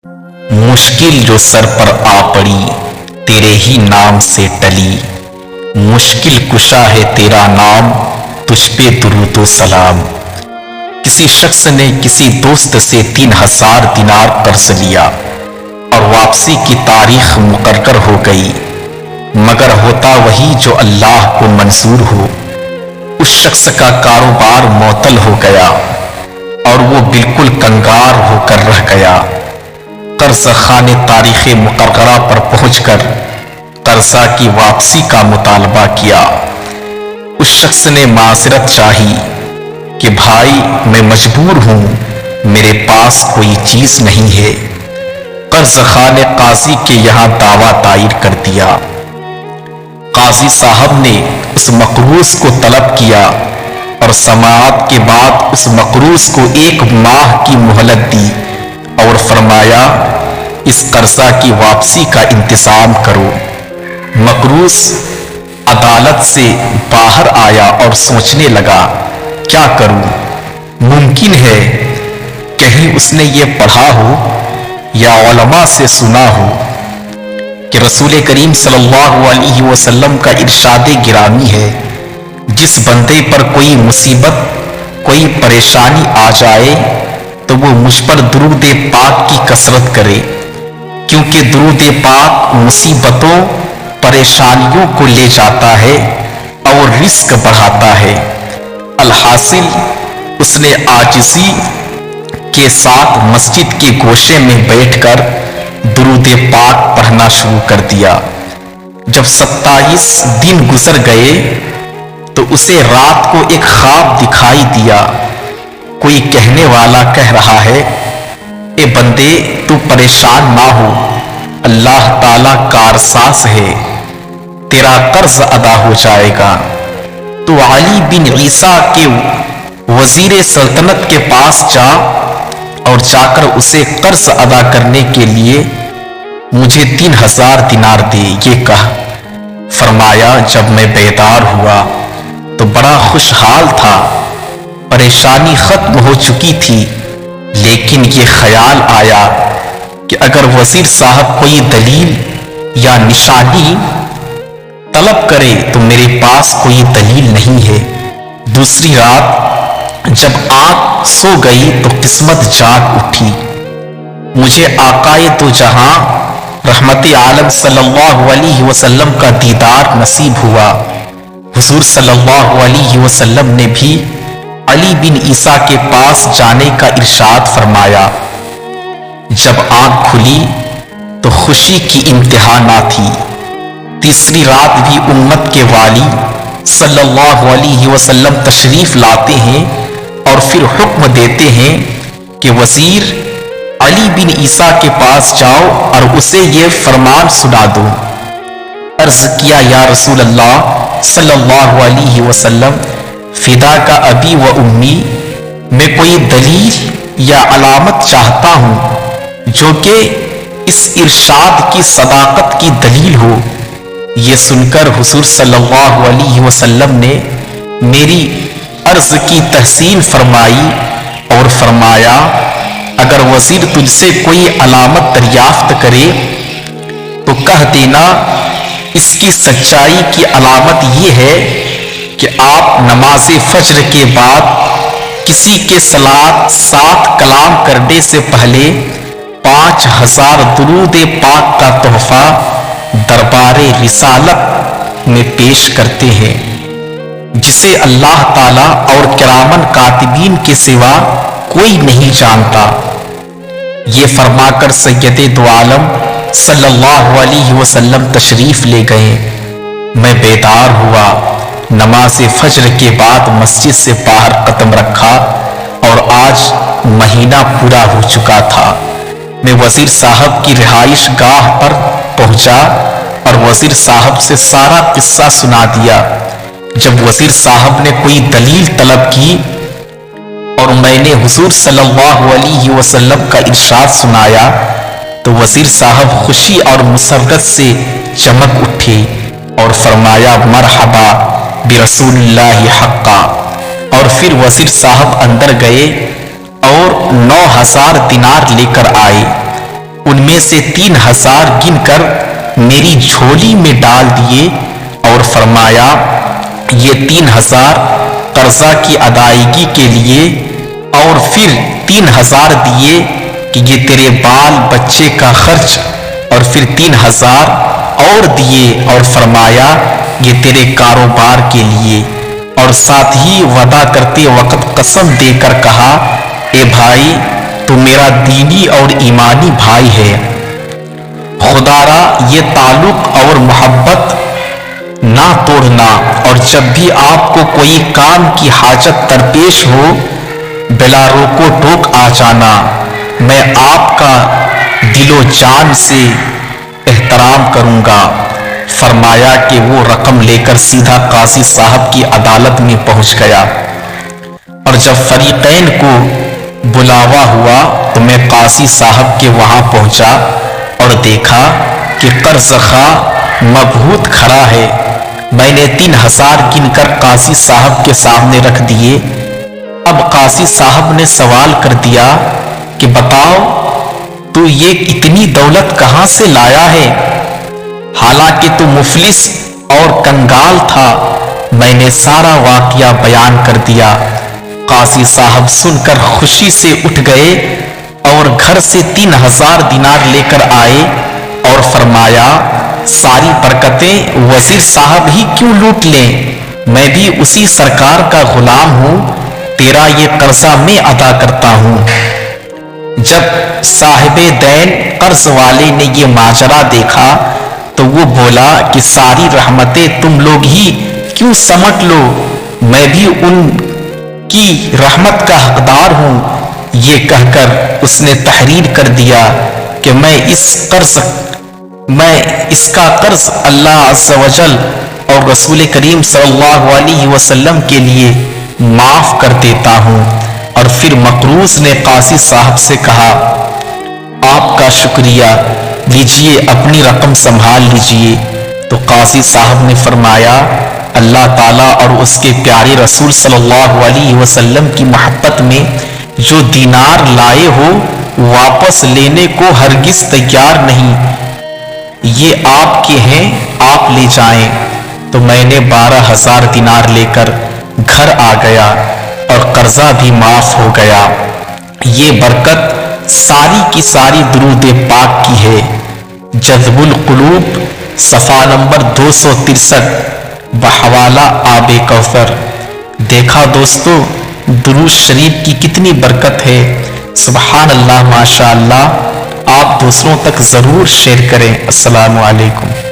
मुश्किल जो सर पर आ पड़ी तेरे ही नाम से टली। मुश्किल कुशा है तेरा नाम, तुझ पे दुरूदो सलाम। किसी शख्स ने किसी दोस्त से 3000 दिनार कर्ज लिया और वापसी की तारीख मुकर्रर हो गई, मगर होता वही जो अल्लाह को मंजूर हो। उस शख्स का कारोबार मुअत्तल हो गया और वो बिल्कुल कंगार होकर रह गया। कर्ज खाने तारीख मुकर्ररा पर पहुंचकर कर्जा की वापसी का मुतालबा किया। उस शख्स ने माजरत चाही कि भाई मैं मजबूर हूं, मेरे पास कोई चीज नहीं है। कर्ज खाने काजी के यहां दावा दायर कर दिया। काजी साहब ने उस मकरूज को तलब किया और समाअत के बाद उस मकरूज को 1 माह की मोहलत दी और फरमाया इस कर्जा की वापसी का इंतजाम करो। मकरूज अदालत से बाहर आया और सोचने लगा, क्या करूं? मुमकिन है कहीं उसने ये पढ़ा हो या उलमा से सुना हो कि रसूल करीम सल्लल्लाहु अलैहि वसल्लम का इरशाद गिरामी है, जिस बंदे पर कोई मुसीबत कोई परेशानी आ जाए तो वो मुझ पर दुरूद पाक की कसरत करे, क्योंकि दुरूद पाक मुसीबतों परेशानियों को ले जाता है और रिस्क बढ़ाता है। अलहासिल उसने आजिज़ी के साथ मस्जिद के गोशे में बैठकर दुरूद पाक पढ़ना शुरू कर दिया। जब 27 दिन गुजर गए तो उसे रात को एक ख्वाब दिखाई दिया। कोई कहने वाला कह रहा है, ए बंदे तू परेशान ना हो, अल्लाह ताला कारसाज है, तेरा कर्ज अदा हो जाएगा। तो अली बिन ईसा के वजीर सल्तनत के पास जा और जाकर उसे कर्ज अदा करने के लिए मुझे 3000 दिनार दे, ये कहा। फरमाया जब मैं बेदार हुआ तो बड़ा खुशहाल था, परेशानी खत्म हो चुकी थी, लेकिन ये ख्याल आया कि अगर वजीर साहब कोई दलील या निशानी तलब करे तो मेरे पास कोई दलील नहीं है। दूसरी रात जब आंख सो गई तो किस्मत जाग उठी। मुझे आकाए दो जहां रहमत आलम सल्लल्लाहु अलैहि वसल्लम का दीदार नसीब हुआ। हुजूर सल्लल्लाहु अलैहि वसल्लम ने भी अली बिन ईसा के पास जाने का इरशाद फरमाया। जब आंख खुली तो खुशी की इंतहा ना थी। तीसरी रात भी उम्मत के वाली सल्लल्लाहु अलैहि वसल्लम तशरीफ लाते हैं और फिर हुक्म देते हैं कि वजीर अली बिन ईसा के पास जाओ और उसे ये फरमान सुना दो। अर्ज किया, या रसूल अल्लाह सल्लल्लाहु अलैहि वसल्लम, फिदा का अबी व उम्मी, मैं कोई दलील या अलामत चाहता हूं जो कि इस इरशाद की सदाकत की दलील हो। ये सुनकर हुजूर सल्लल्लाहु अलैहि वसल्लम ने मेरी अर्ज की तहसीन फरमाई और फरमाया, अगर वजीर तुझसे कोई अलामत दरियाफ्त करे तो कह देना इसकी सच्चाई की अलामत ये है कि आप नमाज फज्र के बाद किसी के साथ कलाम करने से पहले 5000 दुरूद पाक का तोहफा दरबारे रिसालत में पेश करते हैं, जिसे अल्लाह ताला और किरामन कातिबीन के सिवा कोई नहीं जानता। ये फरमाकर सैयदे दो आलम सल्लल्लाहु अलैहि वसल्लम तशरीफ ले गए। मैं बेदार हुआ, नमाज फज्र के बाद मस्जिद से बाहर कदम रखा और आज महीना पूरा हो चुका था। मैं वजीर साहब की रिहाइश गाह पर पहुंचा और वजीर साहब से सारा किस्सा सुना दिया। जब वजीर साहब ने कोई दलील तलब की और मैंने हुजूर सल्लल्लाहु अलैहि वसल्लम का इरशाद सुनाया तो वजीर साहब खुशी और मुसर्रत से चमक उठे और फरमाया, मरहबा बिरसूलिल्लाहि हक्का। और फिर वजीर साहब अंदर गए और 9000 दिनार लेकर आए। ان میں سے 3000 گن کر میری جھولی میں ڈال دیے اور فرمایا یہ 3000 قرضہ کی ادائیگی کے لیے، اور پھر 3000 دیے کہ یہ تیرے بال بچے کا خرچ، اور پھر 3000 اور دیے اور فرمایا یہ تیرے کاروبار کے لیے، اور ساتھ ہی وعدہ کرتے وقت قسم دے کر کہا اے بھائی تو میرا دینی اور ایمانی بھائی ہے، خدا را یہ تعلق اور محبت نہ توڑنا، اور جب بھی آپ کو کوئی کام کی حاجت درپیش ہو بلا روکو ٹوک آ جانا، میں آپ کا دل و جان سے احترام کروں گا۔ فرمایا کہ وہ رقم لے کر سیدھا قاضی صاحب کی عدالت میں پہنچ گیا، اور جب فریقین کو بلاوا ہوا تو میں قاضی صاحب کے وہاں پہنچا اور دیکھا کہ قرض خواہ مبہوت کھڑا ہے۔ میں نے 3000 گن کر قاضی صاحب کے سامنے رکھ دیے۔ اب قاضی صاحب نے سوال کر دیا کہ بتاؤ تو یہ اتنی دولت کہاں سے لایا ہے، حالانکہ تو مفلس اور کنگال تھا۔ میں نے سارا واقعہ بیان کر دیا۔ قاضی صاحب سن کر خوشی سے اٹھ گئے اور گھر سے 3000 دینار لے کر آئے اور فرمایا ساری برکتیں وزیر صاحب ہی کیوں لوٹ لیں، میں بھی اسی سرکار کا غلام ہوں، تیرا یہ قرضہ میں ادا کرتا ہوں۔ جب صاحب دین قرض والے نے یہ ماجرا دیکھا تو وہ بولا کہ ساری رحمتیں تم لوگ ہی کیوں سمٹ لو، میں بھی ان کی رحمت کا حقدار ہوں۔ یہ کہہ کر اس نے تحریر کر دیا کہ میں اس کا قرض اللہ عز و جل اور رسول کریم صلی اللہ علیہ وسلم کے لیے معاف کر دیتا ہوں۔ اور پھر مقروض نے قاضی صاحب سے کہا آپ کا شکریہ، لیجئے اپنی رقم سنبھال لیجئے۔ تو قاضی صاحب نے فرمایا اللہ تعالیٰ اور اس کے پیارے رسول صلی اللہ علیہ وسلم کی محبت میں جو دینار لائے ہو واپس لینے کو ہرگز تیار نہیں، یہ آپ کے ہیں، آپ لے جائیں۔ تو میں نے 12000 دینار لے کر گھر آ گیا اور قرضہ بھی معاف ہو گیا۔ یہ برکت ساری کی ساری درود پاک کی ہے۔ جذب القلوب صفحہ نمبر 263 بحوالہ آب کوثر۔ دیکھا دوستو درود شریف کی کتنی برکت ہے، سبحان اللہ، ماشاء اللہ۔ آپ دوسروں تک ضرور شیئر کریں۔ السلام علیکم۔